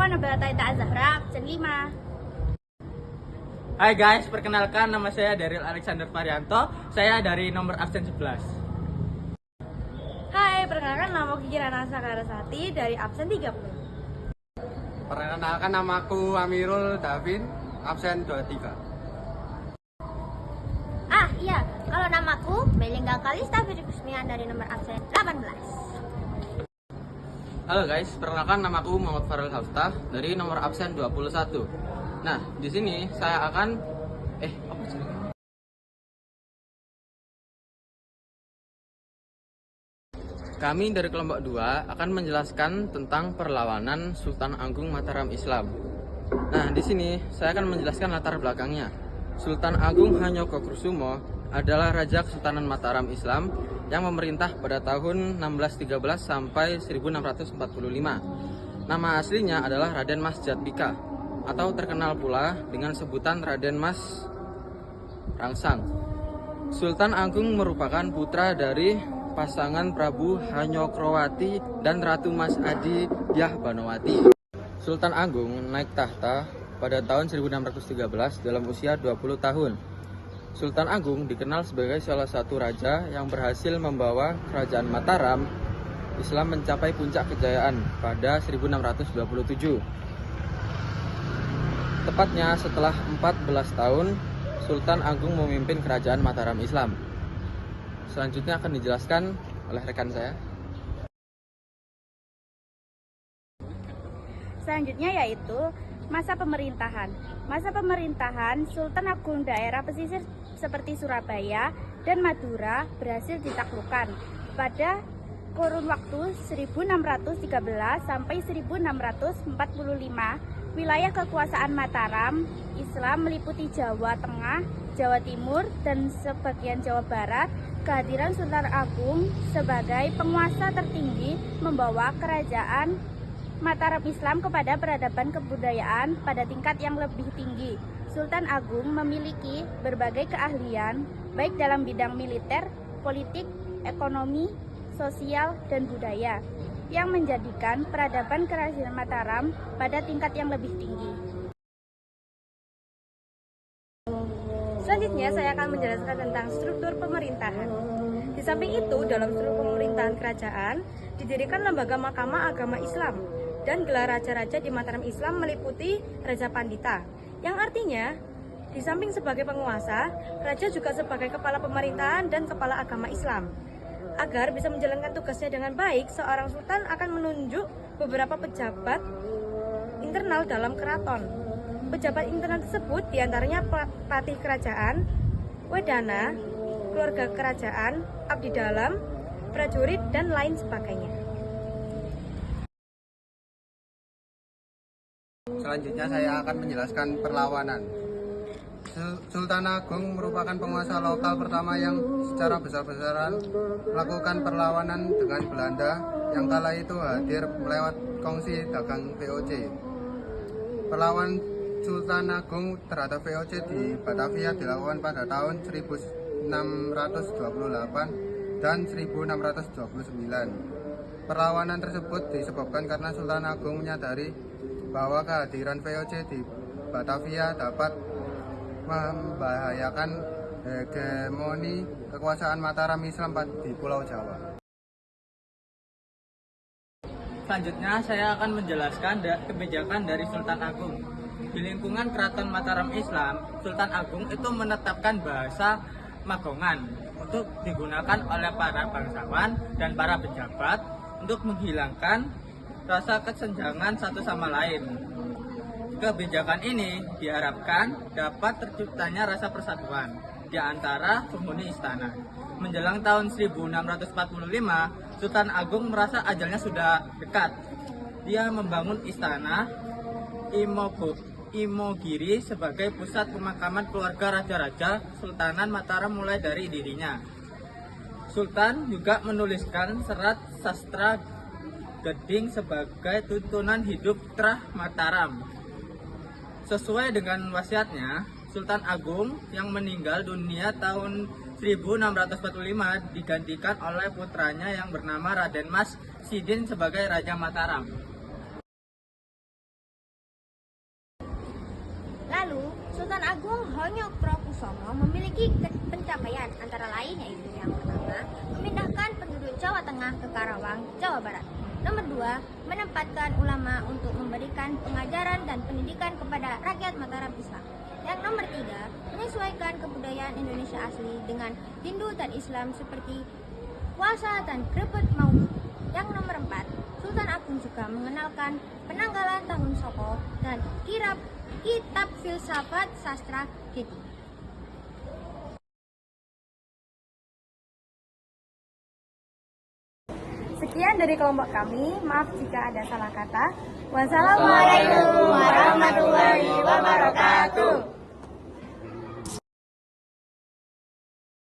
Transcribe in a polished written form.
Aku Nabila Taita Zahra, absen 5. Hai guys, perkenalkan nama saya Daryl Alexander Varianto. Saya dari nomor absen 11. Hai, perkenalkan nama Gigi Rana Sakarasati dari absen 30. Perkenalkan namaku Amirul Davin, absen 23. Ah iya, kalau namaku Melingga Kalista Fitri Kusmian dari nomor absen 18. Halo guys, perkenalkan namaku Muhammad Farel Haftah dari nomor absen 21. Nah, di sini saya akan apa sih? Kami dari kelompok 2 akan menjelaskan tentang perlawanan Sultan Agung Mataram Islam. Nah, di sini saya akan menjelaskan latar belakangnya. Sultan Agung Hanyokokrosumo adalah Raja Kesultanan Mataram Islam yang memerintah pada tahun 1613 sampai 1645. Nama aslinya adalah Raden Mas Jatbika atau terkenal pula dengan sebutan Raden Mas Rangsang. Sultan Agung merupakan putra dari pasangan Prabu Hanyokrowati dan Ratu Mas Adi Dyah Banowati. Sultan Agung naik tahta pada tahun 1613 dalam usia 20 tahun. Sultan Agung dikenal sebagai salah satu raja yang berhasil membawa kerajaan Mataram Islam mencapai puncak kejayaan pada 1627. Tepatnya setelah 14 tahun, Sultan Agung memimpin kerajaan Mataram Islam. Selanjutnya akan dijelaskan oleh rekan saya. Selanjutnya yaitu masa pemerintahan. Masa pemerintahan Sultan Agung daerah pesisir seperti Surabaya dan Madura berhasil ditaklukkan pada kurun waktu 1613 sampai 1645. Wilayah kekuasaan Mataram Islam meliputi Jawa Tengah, Jawa Timur, dan sebagian Jawa Barat. Kehadiran Sultan Agung sebagai penguasa tertinggi membawa kerajaan Mataram Islam kepada peradaban kebudayaan pada tingkat yang lebih tinggi. Sultan Agung memiliki berbagai keahlian baik dalam bidang militer, politik, ekonomi, sosial, dan budaya yang menjadikan peradaban kerajaan Mataram pada tingkat yang lebih tinggi. Selanjutnya saya akan menjelaskan tentang struktur pemerintahan. Di samping itu, dalam struktur pemerintahan kerajaan didirikan lembaga Mahkamah Agama Islam dan gelar raja-raja di Mataram Islam meliputi Raja Pandita, yang artinya di samping sebagai penguasa, raja juga sebagai kepala pemerintahan dan kepala agama Islam. Agar bisa menjalankan tugasnya dengan baik, seorang sultan akan menunjuk beberapa pejabat internal dalam keraton. Pejabat internal tersebut diantaranya patih kerajaan, wedana, keluarga kerajaan, abdi dalam, prajurit, dan lain sebagainya. Selanjutnya saya akan menjelaskan perlawanan. Sultan Agung merupakan penguasa lokal pertama yang secara besar-besaran melakukan perlawanan dengan Belanda yang kala itu hadir melewat kongsi dagang VOC. Perlawanan Sultan Agung terhadap VOC di Batavia dilakukan pada tahun 1628 dan 1629. Perlawanan tersebut disebabkan karena Sultan Agung menyadari bahwa kehadiran VOC di Batavia dapat membahayakan hegemoni kekuasaan Mataram Islam di Pulau Jawa. Selanjutnya saya akan menjelaskan kebijakan dari Sultan Agung. Di lingkungan Keraton Mataram Islam, Sultan Agung itu menetapkan bahasa Magongan untuk digunakan oleh para bangsawan dan para pejabat untuk menghilangkan rasa kesenjangan satu sama lain. Kebijakan ini diharapkan dapat terciptanya rasa persatuan di antara penghuni istana. Menjelang tahun 1645, Sultan Agung merasa ajalnya sudah dekat. Dia membangun istana Imogiri sebagai pusat pemakaman keluarga raja-raja Sultanan Mataram mulai dari dirinya. Sultan juga menuliskan serat sastra Geding sebagai tuntunan hidup Trah Mataram. Sesuai dengan wasiatnya, Sultan Agung yang meninggal dunia tahun 1645 digantikan oleh putranya yang bernama Raden Mas Sidin sebagai Raja Mataram. Agung Hanyokrokusomo memiliki pencapaian antara lain yaitu yang pertama, memindahkan penduduk Jawa Tengah ke Karawang, Jawa Barat. Nomor 2, menempatkan ulama untuk memberikan pengajaran dan pendidikan kepada rakyat Mataram Islam. Yang nomor 3, menyesuaikan kebudayaan Indonesia asli dengan Hindu dan Islam seperti puasa dan grebet maulid. Yang nomor 4, Sultan Agung juga mengenalkan penanggalan tahun Soko dan kitab filsafat sastra gitu. Sekian dari kelompok kami, maaf jika ada salah kata. Wassalamualaikum warahmatullahi wabarakatuh.